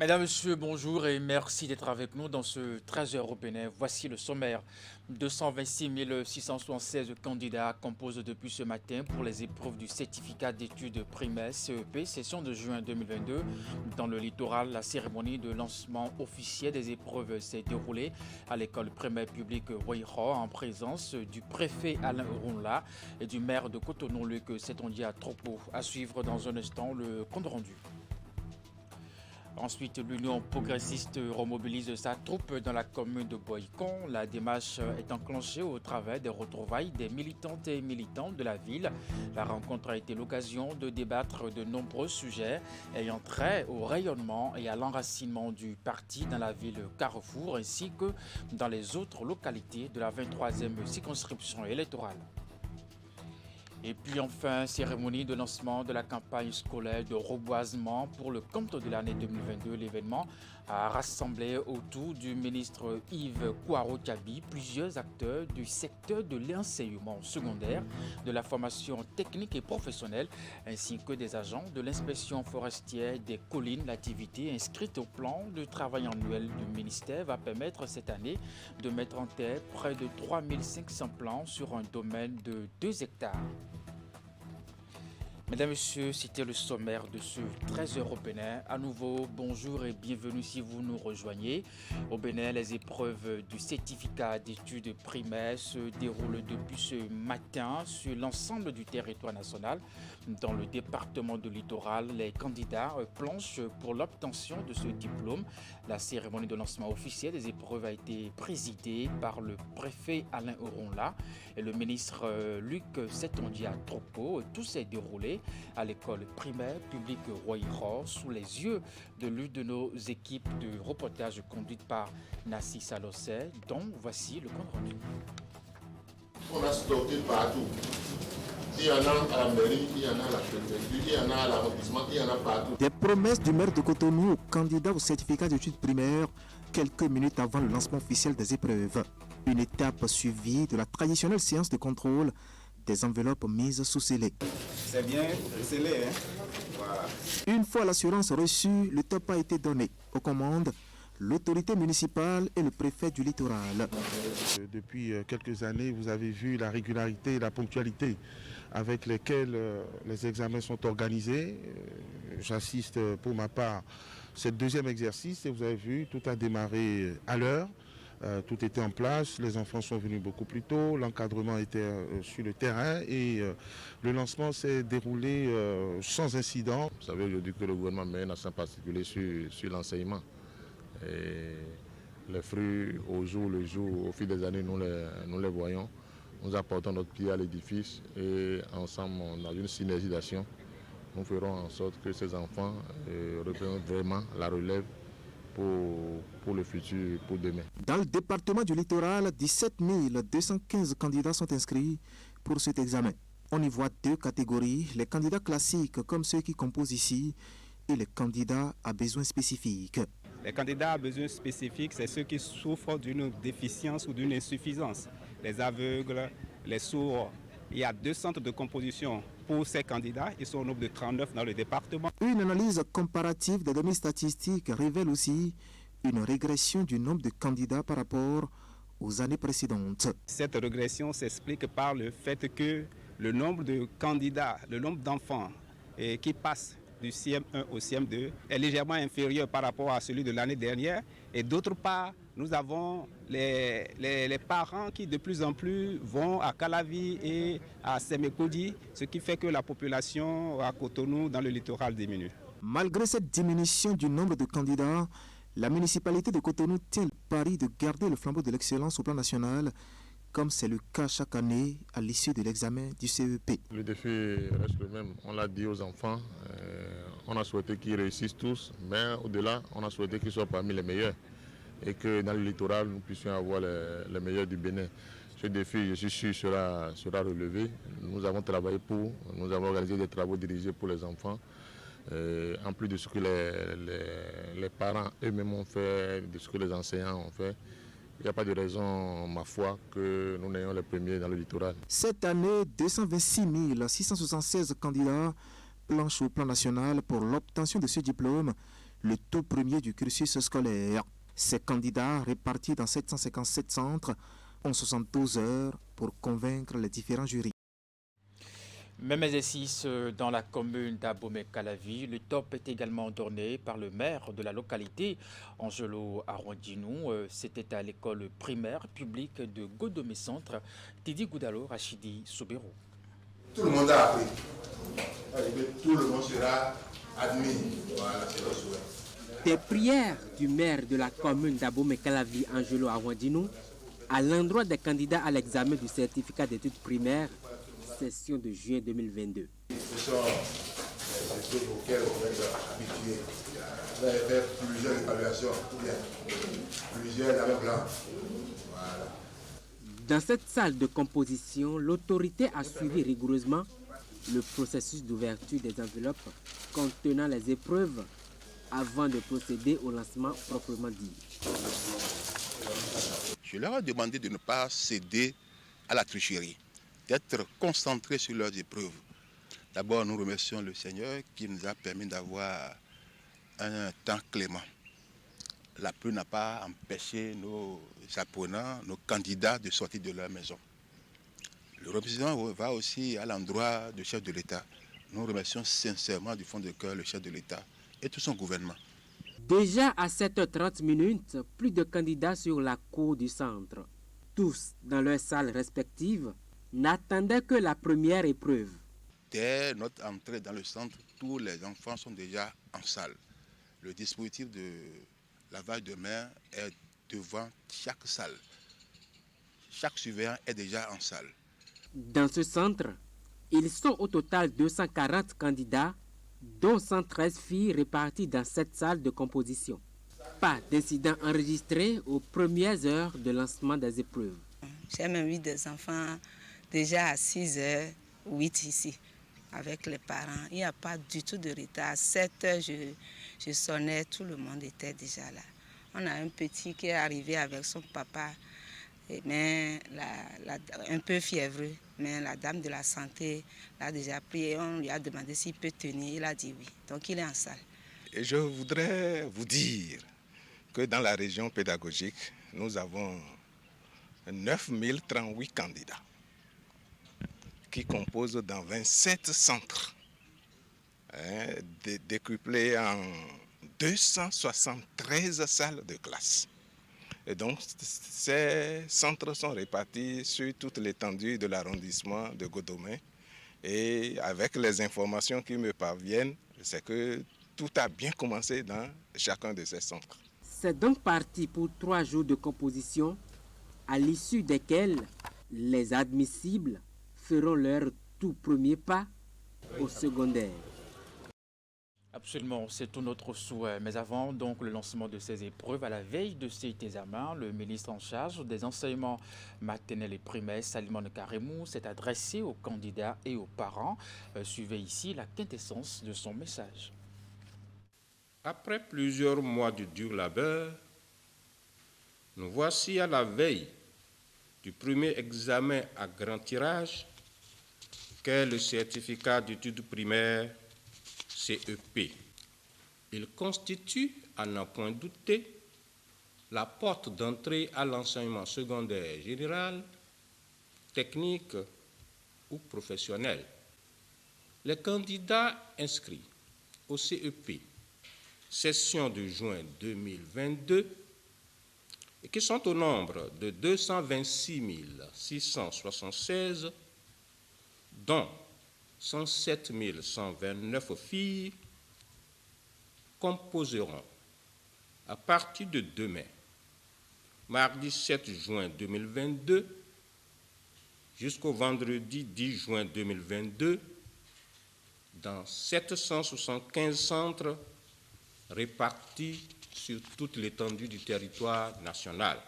Mesdames, Messieurs, bonjour et merci d'être avec nous dans ce 13h européen. Voici le sommaire. 226 676 candidats composent depuis ce matin pour les épreuves du certificat d'études primaires CEP, session de juin 2022. Dans le littoral, la cérémonie de lancement officiel des épreuves s'est déroulée à l'école primaire publique Waïro en présence du préfet Alain Oronla et du maire de Cotonou, Luc Setondia Tropo. À suivre dans un instant le compte rendu. Ensuite, l'Union progressiste remobilise sa troupe dans la commune de Boycon. La démarche est enclenchée au travers des retrouvailles des militantes et militants de la ville. La rencontre a été l'occasion de débattre de nombreux sujets ayant trait au rayonnement et à l'enracinement du parti dans la ville Carrefour ainsi que dans les autres localités de la 23e circonscription électorale. Et puis enfin, cérémonie de lancement de la campagne scolaire de reboisement pour le compte de l'année 2022. L'événement a rassemblé autour du ministre Yves Kouaro-Kabi plusieurs acteurs du secteur de l'enseignement secondaire, de la formation technique et professionnelle, ainsi que des agents de l'inspection forestière des collines. L'activité inscrite au plan de travail annuel du ministère va permettre cette année de mettre en terre près de 3500 plants sur un domaine de 2 hectares. Mesdames, Messieurs, c'était le sommaire de ce 13 au Bénin. À nouveau, bonjour et bienvenue si vous nous rejoignez. Au Bénin, les épreuves du certificat d'études primaires se déroulent depuis ce matin sur l'ensemble du territoire national. Dans le département de Littoral, les candidats planchent pour l'obtention de ce diplôme. La cérémonie de lancement officiel des épreuves a été présidée par le préfet Alain Oronla et le ministre Luc Setondia Tropo. Tout s'est déroulé à l'école primaire publique Royro sous les yeux de l'une de nos équipes de reportage conduite par Nassi Salosset, dont voici le compte rendu. On a stocké partout. Il y en a à la mairie, il y en a à la préfecture, il y en a à l'arrondissement, il y en a partout. Des promesses du maire de Cotonou aux candidats au certificat d'études primaires quelques minutes avant le lancement officiel des épreuves. Une étape suivie de la traditionnelle séance de contrôle des enveloppes mises sous scellé. C'est bien scellé, hein? Voilà. Une fois l'assurance reçue, le top a été donné. Aux commandes, l'autorité municipale et le préfet du littoral. Depuis quelques années, vous avez vu la régularité et la ponctualité avec lesquelles les examens sont organisés. J'assiste pour ma part ce deuxième exercice et vous avez vu, tout a démarré à l'heure. Tout était en place, les enfants sont venus beaucoup plus tôt, l'encadrement était sur le terrain et le lancement s'est déroulé sans incident. Vous savez aujourd'hui que le gouvernement met un accent particulier sur l'enseignement. Et les fruits au jour le jour, au fil des années, nous les voyons. Nous apportons notre pied à l'édifice et ensemble, dans une synergie d'action, nous ferons en sorte que ces enfants représentent vraiment la relève pour le futur, pour demain. Dans le département du littoral, 17 215 candidats sont inscrits pour cet examen. On y voit deux catégories, les candidats classiques comme ceux qui composent ici et les candidats à besoins spécifiques. Les candidats à besoins spécifiques, c'est ceux qui souffrent d'une déficience ou d'une insuffisance. Les aveugles, les sourds. Il y a 2 centres de composition pour ces candidats. Ils sont au nombre de 39 dans le département. Une analyse comparative des données statistiques révèle aussi une régression du nombre de candidats par rapport aux années précédentes. Cette régression s'explique par le fait que le nombre de candidats, le nombre d'enfants qui passent du CM1 au CM2 est légèrement inférieur par rapport à celui de l'année dernière. Et d'autre part, nous avons les parents qui de plus en plus vont à Calavi et à Sémékodi, ce qui fait que la population à Cotonou dans le littoral diminue. Malgré cette diminution du nombre de candidats, la municipalité de Cotonou tient le pari de garder le flambeau de l'excellence au plan national, comme c'est le cas chaque année à l'issue de l'examen du CEP. Le défi reste le même. On l'a dit aux enfants, on a souhaité qu'ils réussissent tous, mais au-delà, on a souhaité qu'ils soient parmi les meilleurs et que dans le littoral, nous puissions avoir les meilleurs du Bénin. Ce défi, je suis sûr, sera relevé. Nous avons travaillé nous avons organisé des travaux dirigés pour les enfants. En plus de ce que les parents eux-mêmes ont fait, de ce que les enseignants ont fait, il n'y a pas de raison, ma foi, que nous n'ayons les premiers dans le littoral. Cette année, 226 676 candidats planchent au plan national pour l'obtention de ce diplôme, le tout premier du cursus scolaire. Ces candidats répartis dans 757 centres ont 72 heures pour convaincre les différents jurys. Même exercice dans la commune d'Abomey-Calavi. Le top est également donné par le maire de la localité, Angelo Arwandinou. C'était à l'école primaire publique de Godomé Centre, Tidi Goudalo, Rachidi Soubero. Tout le monde a appris. Tout le monde sera admis. Voilà, c'est le souhait. Des prières du maire de la commune d'Abomey-Calavi, Angelo Arwandinou, à l'endroit des candidats à l'examen du certificat d'études primaires, session de juin 2022. Ce sont les épreuves auxquelles on est habitué. Vous avez fait plusieurs évaluations, ou bien plusieurs années blanches. Voilà. Dans cette salle de composition, l'autorité a suivi rigoureusement le processus d'ouverture des enveloppes contenant les épreuves avant de procéder au lancement proprement dit. Je leur ai demandé de ne pas céder à la tricherie, d'être concentrés sur leurs épreuves. D'abord, nous remercions le Seigneur qui nous a permis d'avoir un temps clément. La pluie n'a pas empêché nos apprenants, nos candidats de sortir de leur maison. Le remerciement va aussi à l'endroit du chef de l'État. Nous remercions sincèrement du fond de cœur le chef de l'État et tout son gouvernement. Déjà à 7h30, plus de candidats sur la cour du centre. Tous, dans leurs salles respectives, n'attendaient que la première épreuve. Dès notre entrée dans le centre, tous les enfants sont déjà en salle. Le dispositif de lavage de main est devant chaque salle. Chaque surveillant est déjà en salle. Dans ce centre, ils sont au total 240 candidats, dont 113 filles réparties dans 7 salles de composition. Pas d'incident enregistré aux premières heures de lancement des épreuves. J'ai même eu des enfants déjà à 6h, 8 ici, avec les parents. Il n'y a pas du tout de retard. À 7h, je sonnais, tout le monde était déjà là. On a un petit qui est arrivé avec son papa, mais un peu fiévreux. Mais la dame de la santé l'a déjà pris et on lui a demandé s'il peut tenir. Il a dit oui. Donc il est en salle. Et je voudrais vous dire que dans la région pédagogique, nous avons 9038 candidats qui composent dans 27 centres, décuplés en 273 salles de classe. Et donc, ces centres sont répartis sur toute l'étendue de l'arrondissement de Godomé. Et avec les informations qui me parviennent, c'est que tout a bien commencé dans chacun de ces centres. C'est donc parti pour 3 jours de composition, à l'issue desquels les admissibles feront leur tout premier pas au secondaire. Absolument, c'est tout notre souhait. Mais avant donc le lancement de ces épreuves, à la veille de cet examen, le ministre en charge des enseignements maternels et primaires, Salimane Karimou, s'est adressé aux candidats et aux parents. Suivez ici la quintessence de son message. Après plusieurs mois de dur labeur, nous voici à la veille du premier examen à grand tirage, qu'est le certificat d'études primaires CEP. Il constitue, à n'en point douter, la porte d'entrée à l'enseignement secondaire général, technique ou professionnel. Les candidats inscrits au CEP, session de juin 2022, et qui sont au nombre de 226 676, dont 107 129 filles, composeront à partir de demain, mardi 7 juin 2022, jusqu'au vendredi 10 juin 2022, dans 775 centres répartis sur toute l'étendue du territoire national.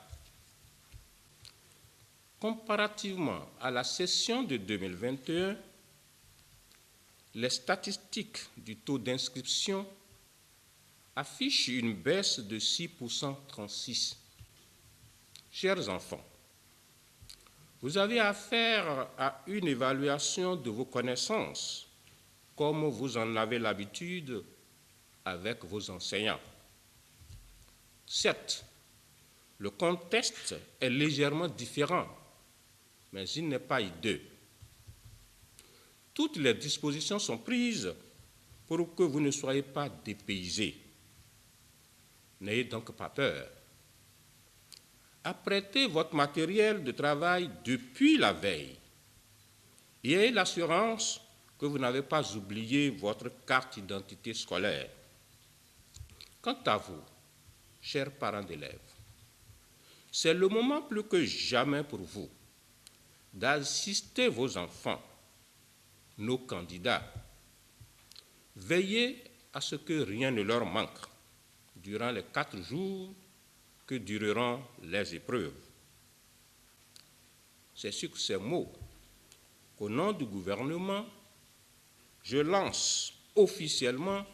Comparativement à la session de 2021, les statistiques du taux d'inscription affichent une baisse de 6,36%. Chers enfants, vous avez affaire à une évaluation de vos connaissances, comme vous en avez l'habitude avec vos enseignants. Certes, le contexte est légèrement différent, mais il n'est pas hideux. Toutes les dispositions sont prises pour que vous ne soyez pas dépaysés. N'ayez donc pas peur. Apprêtez votre matériel de travail depuis la veille et ayez l'assurance que vous n'avez pas oublié votre carte d'identité scolaire. Quant à vous, chers parents d'élèves, c'est le moment plus que jamais pour vous d'assister vos enfants, nos candidats. Veillez à ce que rien ne leur manque durant les 4 jours que dureront les épreuves. C'est sur ces mots qu'au nom du gouvernement, je lance officiellement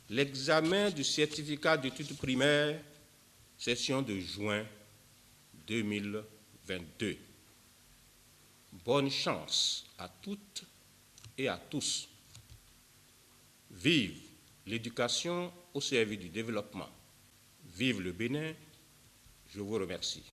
l'examen du certificat d'études primaires, session de juin 2022. Bonne chance à toutes et à tous. Vive l'éducation au service du développement. Vive le Bénin. Je vous remercie.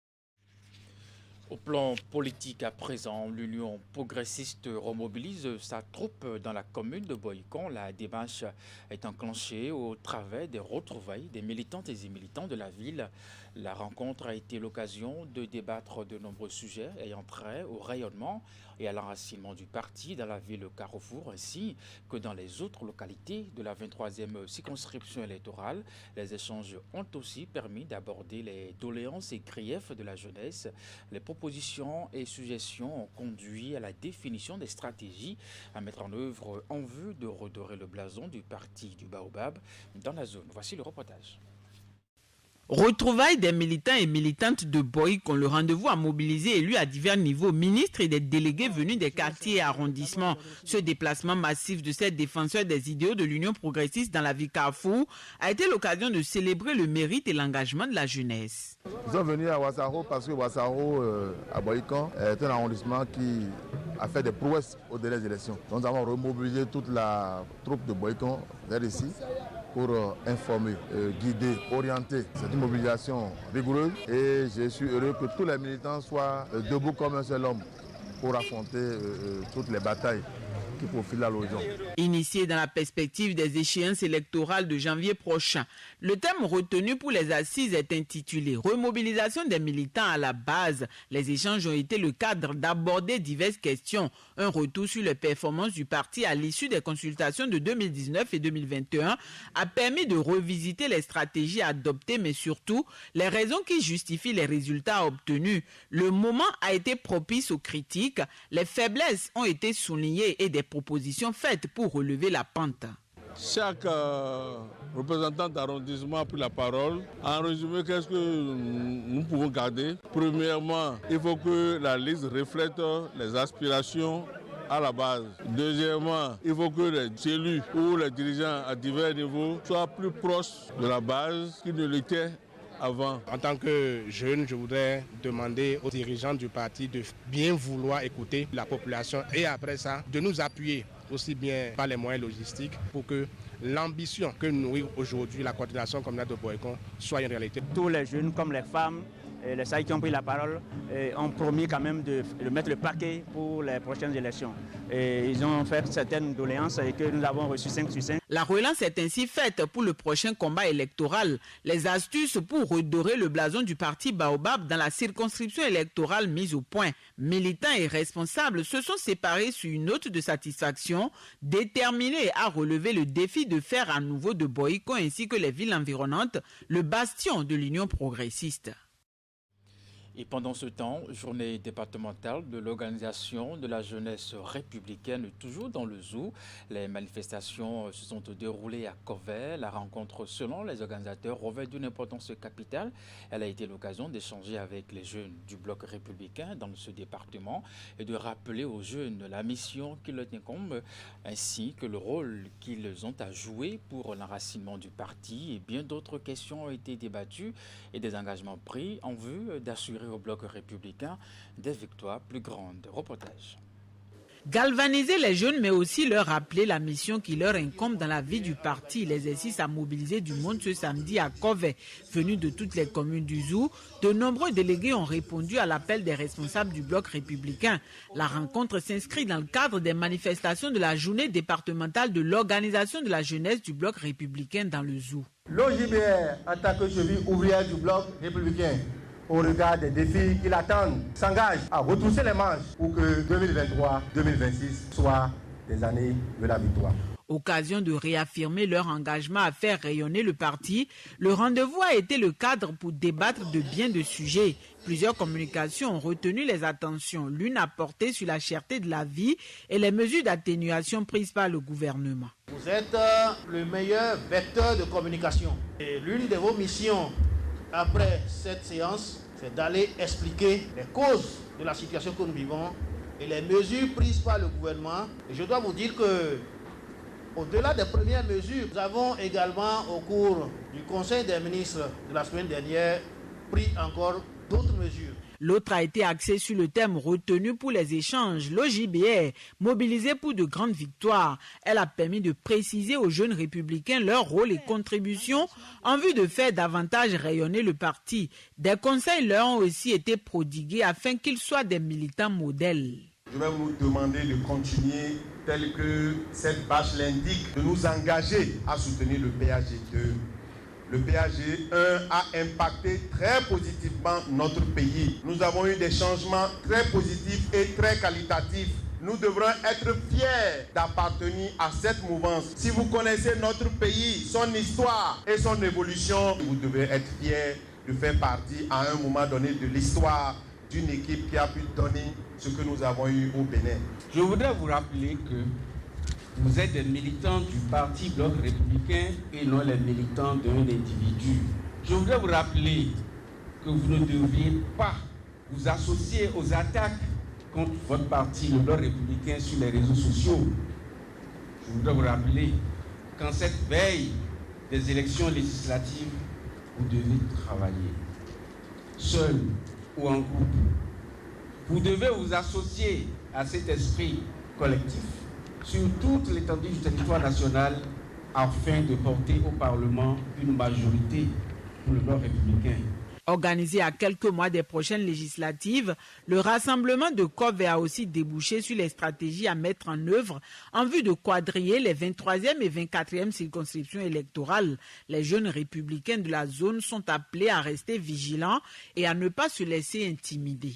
Au plan politique à présent, l'Union progressiste remobilise sa troupe dans la commune de Boycon. La démarche est enclenchée au travers des retrouvailles des militantes et des militants de la ville. La rencontre a été l'occasion de débattre de nombreux sujets ayant trait au rayonnement et à l'enracinement du parti dans la ville Carrefour ainsi que dans les autres localités de la 23e circonscription électorale. Les échanges ont aussi permis d'aborder les doléances et griefs de la jeunesse. Les propositions et suggestions ont conduit à la définition des stratégies à mettre en œuvre en vue de redorer le blason du parti du Baobab dans la zone. Voici le reportage. Retrouvailles des militants et militantes de Boycon, le rendez-vous a mobilisé élus à divers niveaux, ministres et des délégués venus des quartiers et arrondissements. Ce déplacement massif de ces défenseurs des idéaux de l'Union progressiste dans la ville Carrefour a été l'occasion de célébrer le mérite et l'engagement de la jeunesse. Nous sommes venus à Ouassaro parce que Ouassaro, à Boycon, est un arrondissement qui a fait des prouesses aux dernières élections. Nous avons remobilisé toute la troupe de Boycon vers ici pour informer, guider, orienter. C'est une mobilisation rigoureuse et je suis heureux que tous les militants soient debout comme un seul homme pour affronter toutes les batailles qui profilent à l'horizon. Initié dans la perspective des échéances électorales de janvier prochain, le thème retenu pour les assises est intitulé « Remobilisation des militants à la base ». Les échanges ont été le cadre d'aborder diverses questions. Un retour sur les performances du parti à l'issue des consultations de 2019 et 2021 a permis de revisiter les stratégies adoptées, mais surtout les raisons qui justifient les résultats obtenus. Le moment a été propice aux critiques, les faiblesses ont été soulignées et des propositions faites pour relever la pente. Chaque représentant d'arrondissement a pris la parole. En résumé, qu'est-ce que nous pouvons garder? Premièrement, il faut que la liste reflète les aspirations à la base. Deuxièmement, il faut que les élus ou les dirigeants à divers niveaux soient plus proches de la base qu'ils ne l'étaient avant. En tant que jeune, je voudrais demander aux dirigeants du parti de bien vouloir écouter la population et après ça, de nous appuyer aussi bien par les moyens logistiques pour que l'ambition que nourrit aujourd'hui la coordination communale de Boycon soit une réalité. Tous les jeunes comme les femmes, les sailles qui ont pris la parole ont promis quand même de mettre le paquet pour les prochaines élections. Et ils ont fait certaines doléances et que nous avons reçu 5 sur 5. La relance est ainsi faite pour le prochain combat électoral. Les astuces pour redorer le blason du parti Baobab dans la circonscription électorale mise au point. Militants et responsables se sont séparés sur une note de satisfaction, déterminés à relever le défi de faire à nouveau de Boycon ainsi que les villes environnantes le bastion de l'Union progressiste. Et pendant ce temps, journée départementale de l'organisation de la jeunesse républicaine, toujours dans le zoo. Les manifestations se sont déroulées à Covey. La rencontre, selon les organisateurs, revêt d'une importance capitale. Elle a été l'occasion d'échanger avec les jeunes du bloc républicain dans ce département et de rappeler aux jeunes la mission qui leur incombe, ainsi que le rôle qu'ils ont à jouer pour l'enracinement du parti. Et bien d'autres questions ont été débattues et des engagements pris en vue d'assurer au bloc républicain des victoires plus grandes. Reportage. Galvaniser les jeunes, mais aussi leur rappeler la mission qui leur incombe dans la vie du parti. L'exercice à mobiliser du monde ce samedi à Kové, venu de toutes les communes du Zou. De nombreux délégués ont répondu à l'appel des responsables du bloc républicain. La rencontre s'inscrit dans le cadre des manifestations de la journée départementale de l'organisation de la jeunesse du bloc républicain dans le Zou. L'OJBR, en tant que cheville ouvrière du bloc républicain, au regard des défis qui l'attendent, s'engage à retrousser les manches pour que 2023-2026 soient des années de la victoire. Occasion de réaffirmer leur engagement à faire rayonner le parti, le rendez-vous a été le cadre pour débattre de bien de sujets. Plusieurs communications ont retenu les attentions. L'une a porté sur la cherté de la vie et les mesures d'atténuation prises par le gouvernement. Vous êtes le meilleur vecteur de communication. Et l'une de vos missions après cette séance, c'est d'aller expliquer les causes de la situation que nous vivons et les mesures prises par le gouvernement. Et je dois vous dire que au-delà des premières mesures, nous avons également, au cours du Conseil des ministres de la semaine dernière, pris encore d'autres mesures. L'autre a été axé sur le thème retenu pour les échanges. L'OJBR, mobilisé pour de grandes victoires. Elle a permis de préciser aux jeunes républicains leur rôle et contribution en vue de faire davantage rayonner le parti. Des conseils leur ont aussi été prodigués afin qu'ils soient des militants modèles. Je vais vous demander de continuer, tel que cette bâche l'indique, de nous engager à soutenir le PAG2. Le PAG1 a impacté très positivement notre pays. Nous avons eu des changements très positifs et très qualitatifs. Nous devrons être fiers d'appartenir à cette mouvance. Si vous connaissez notre pays, son histoire et son évolution, vous devez être fiers de faire partie à un moment donné de l'histoire d'une équipe qui a pu donner ce que nous avons eu au Bénin. Je voudrais vous rappeler que vous êtes des militants du Parti Bloc Républicain et non les militants d'un individu. Je voudrais vous rappeler que vous ne devriez pas vous associer aux attaques contre votre parti, le Bloc Républicain, sur les réseaux sociaux. Je voudrais vous rappeler qu'en cette veille des élections législatives, vous devez travailler seul ou en groupe. Vous devez vous associer à cet esprit collectif sur toute l'étendue du territoire national afin de porter au Parlement une majorité pour le bloc républicain. Organisé à quelques mois des prochaines législatives, le rassemblement de Kové a aussi débouché sur les stratégies à mettre en œuvre en vue de quadriller les 23e et 24e circonscriptions électorales. Les jeunes républicains de la zone sont appelés à rester vigilants et à ne pas se laisser intimider.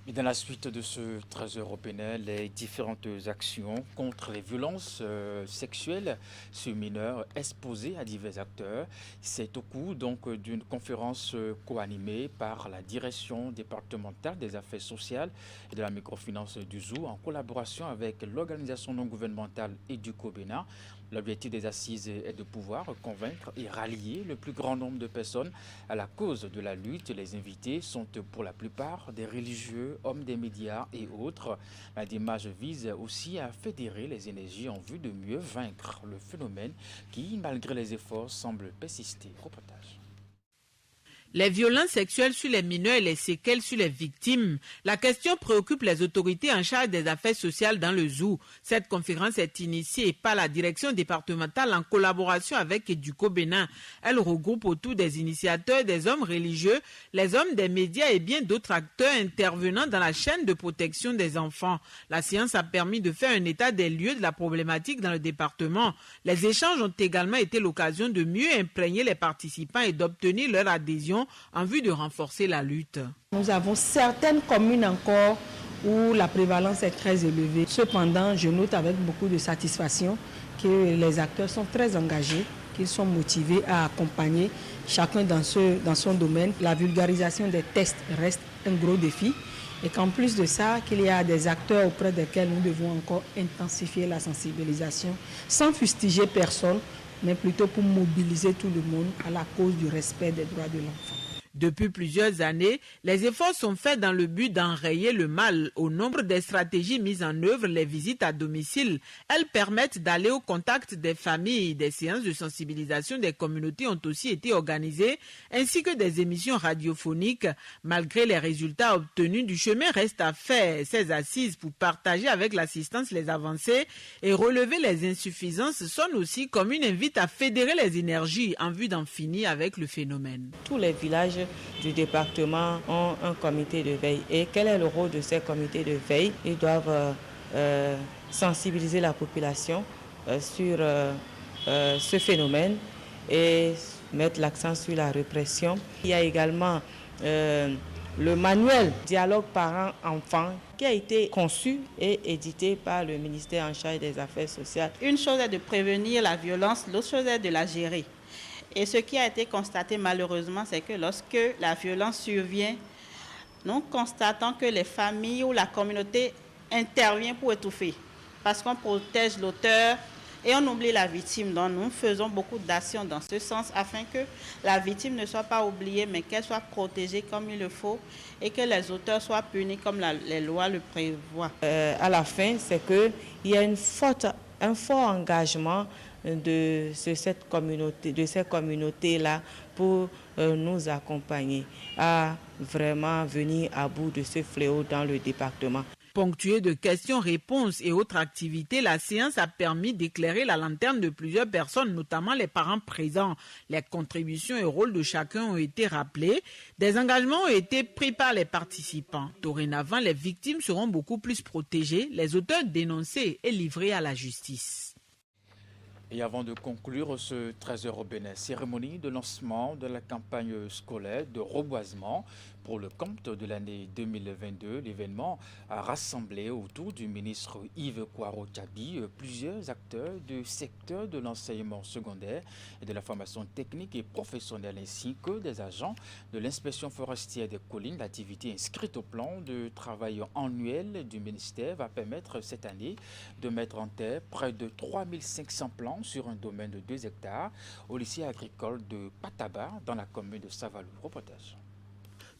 Et dans la suite de ce 13 européen, les différentes actions contre les violences sexuelles sur mineurs exposées à divers acteurs. C'est au cours donc d'une conférence co-animée par la direction départementale des affaires sociales et de la microfinance du Zou en collaboration avec l'organisation non gouvernementale Educo Bénin. L'objectif des assises est de pouvoir convaincre et rallier le plus grand nombre de personnes à la cause de la lutte. Les invités sont pour la plupart des religieux, hommes des médias et autres. La démarche vise aussi à fédérer les énergies en vue de mieux vaincre le phénomène qui, malgré les efforts, semble persister. Reportage. Les violences sexuelles sur les mineurs et les séquelles sur les victimes. La question préoccupe les autorités en charge des affaires sociales dans le Zou. Cette conférence est initiée par la direction départementale en collaboration avec Educo Bénin. Elle regroupe autour des initiateurs des hommes religieux, les hommes des médias et bien d'autres acteurs intervenant dans la chaîne de protection des enfants. La séance a permis de faire un état des lieux de la problématique dans le département. Les échanges ont également été l'occasion de mieux imprégner les participants et d'obtenir leur adhésion en vue de renforcer la lutte. Nous avons certaines communes encore où la prévalence est très élevée. Cependant, je note avec beaucoup de satisfaction que les acteurs sont très engagés, qu'ils sont motivés à accompagner chacun dans son domaine. La vulgarisation des tests reste un gros défi et qu'en plus de ça, qu'il y a des acteurs auprès desquels nous devons encore intensifier la sensibilisation sans fustiger personne, mais plutôt pour mobiliser tout le monde à la cause du respect des droits de l'enfant. Depuis plusieurs années, les efforts sont faits dans le but d'enrayer le mal. Au nombre des stratégies mises en œuvre, les visites à domicile, elles permettent d'aller au contact des familles. Des séances de sensibilisation des communautés ont aussi été organisées, ainsi que des émissions radiophoniques. Malgré les résultats obtenus, du chemin reste à faire. Ces assises pour partager avec l'assistance les avancées et relever les insuffisances sonnent aussi comme une invite à fédérer les énergies en vue d'en finir avec le phénomène. Tous les villages du département ont un comité de veille. Et quel est le rôle de ces comités de veille? Ils doivent sensibiliser la population sur ce phénomène et mettre l'accent sur la répression. Il y a également le manuel dialogue parents-enfants qui a été conçu et édité par le ministère en charge des Affaires sociales. Une chose est de prévenir la violence, l'autre chose est de la gérer. Et ce qui a été constaté malheureusement, c'est que lorsque la violence survient, nous constatons que les familles ou la communauté intervient pour étouffer. Parce qu'on protège l'auteur et on oublie la victime. Donc nous faisons beaucoup d'actions dans ce sens afin que la victime ne soit pas oubliée, mais qu'elle soit protégée comme il le faut et que les auteurs soient punis comme les lois le prévoient. À la fin, c'est qu'il y a un fort engagement de ces communautés-là pour nous accompagner à vraiment venir à bout de ce fléau dans le département. Ponctuée de questions-réponses et autres activités, la séance a permis d'éclairer la lanterne de plusieurs personnes, notamment les parents présents. Les contributions et rôles de chacun ont été rappelés. Des engagements ont été pris par les participants. Dorénavant, les victimes seront beaucoup plus protégées, les auteurs dénoncés et livrés à la justice. Et avant de conclure ce 13h au Bénin, cérémonie de lancement de la campagne scolaire de reboisement pour le compte de l'année 2022, l'événement a rassemblé autour du ministre Yves Kouaro-Tchabi plusieurs acteurs du secteur de l'enseignement secondaire et de la formation technique et professionnelle ainsi que des agents de l'inspection forestière des collines. L'activité inscrite au plan de travail annuel du ministère va permettre cette année de mettre en terre près de 3500 plants sur un domaine de 2 hectares au lycée agricole de Pataba dans la commune de Savalou. Reportage.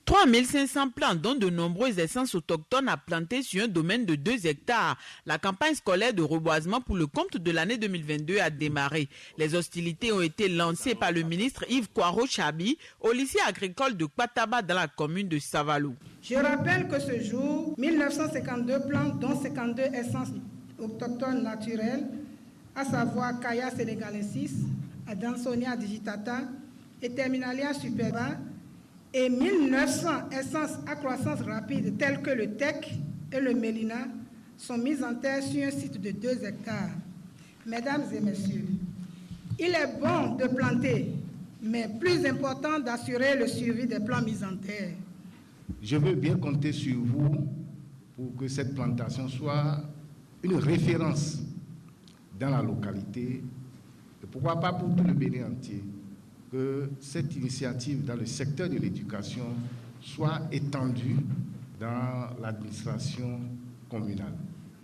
3500 plants, dont de nombreuses essences autochtones à planter sur un domaine de 2 hectares. La campagne scolaire de reboisement pour le compte de l'année 2022 a démarré. Les hostilités ont été lancées par le ministre Yves Kouaro-Tchabi au lycée agricole de Pataba dans la commune de Savalou. Je rappelle que ce jour, 1952 plants, dont 52 essences autochtones naturelles, à savoir Kaya sénégalensis, Adansonia digitata et Terminalia superba, et 1900 essences à croissance rapide telles que le teck et le mélina sont mises en terre sur un site de 2 hectares. Mesdames et messieurs, il est bon de planter, mais plus important d'assurer le suivi des plants mis en terre. Je veux bien compter sur vous pour que cette plantation soit une référence dans la localité, et pourquoi pas pour tout le Bénin entier, que cette initiative dans le secteur de l'éducation soit étendue dans l'administration communale,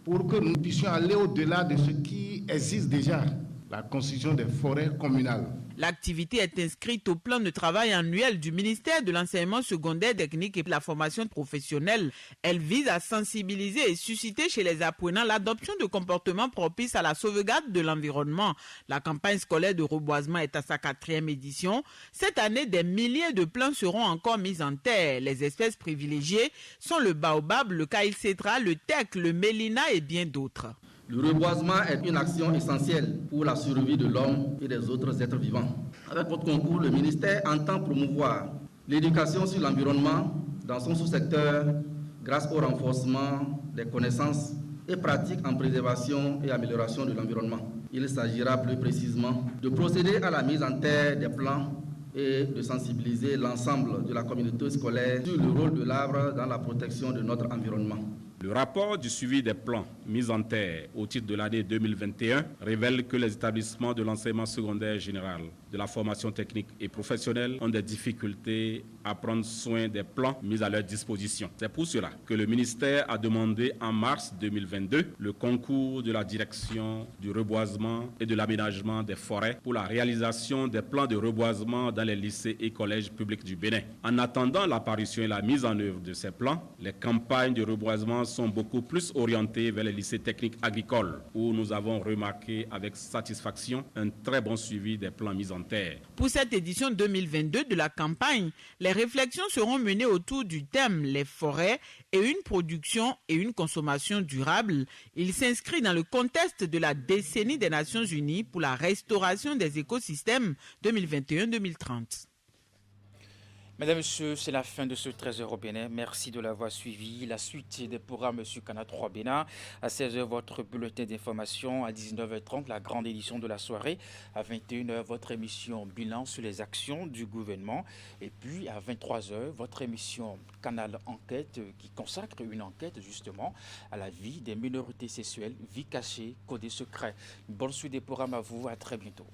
pour que nous puissions aller au-delà de ce qui existe déjà, la constitution des forêts communales. L'activité est inscrite au plan de travail annuel du ministère de l'enseignement secondaire, technique et de la formation professionnelle. Elle vise à sensibiliser et susciter chez les apprenants l'adoption de comportements propices à la sauvegarde de l'environnement. La campagne scolaire de reboisement est à sa 4e édition. Cette année, des milliers de plants seront encore mis en terre. Les espèces privilégiées sont le baobab, le caïl cédra, le teck, le mélina et bien d'autres. Le reboisement est une action essentielle pour la survie de l'homme et des autres êtres vivants. Avec votre concours, le ministère entend promouvoir l'éducation sur l'environnement dans son sous-secteur grâce au renforcement des connaissances et pratiques en préservation et amélioration de l'environnement. Il s'agira plus précisément de procéder à la mise en terre des plants et de sensibiliser l'ensemble de la communauté scolaire sur le rôle de l'arbre dans la protection de notre environnement. Le rapport du suivi des plans mis en terre au titre de l'année 2021 révèle que les établissements de l'enseignement secondaire général, de la formation technique et professionnelle ont des difficultés à prendre soin des plans mis à leur disposition. C'est pour cela que le ministère a demandé en mars 2022 le concours de la direction du reboisement et de l'aménagement des forêts pour la réalisation des plans de reboisement dans les lycées et collèges publics du Bénin. En attendant l'apparition et la mise en œuvre de ces plans, les campagnes de reboisement sont beaucoup plus orientées vers les lycées techniques agricoles où nous avons remarqué avec satisfaction un très bon suivi des plans mis en terre. Pour cette édition 2022 de la campagne, les réflexions seront menées autour du thème « Les forêts et une production et une consommation durable ». Il s'inscrit dans le contexte de la décennie des Nations Unies pour la restauration des écosystèmes 2021-2030. Mesdames et messieurs, c'est la fin de ce 13h au Bénin. Merci de l'avoir suivi. La suite des programmes sur Canal 3 Bénin. À 16h, votre bulletin d'information. À 19h30, la grande édition de la soirée. À 21h, votre émission Bilan sur les actions du gouvernement. Et puis, à 23h, votre émission Canal Enquête qui consacre une enquête justement à la vie des minorités sexuelles, vie cachée, codée secret. Bonne suite des programmes à vous. À très bientôt.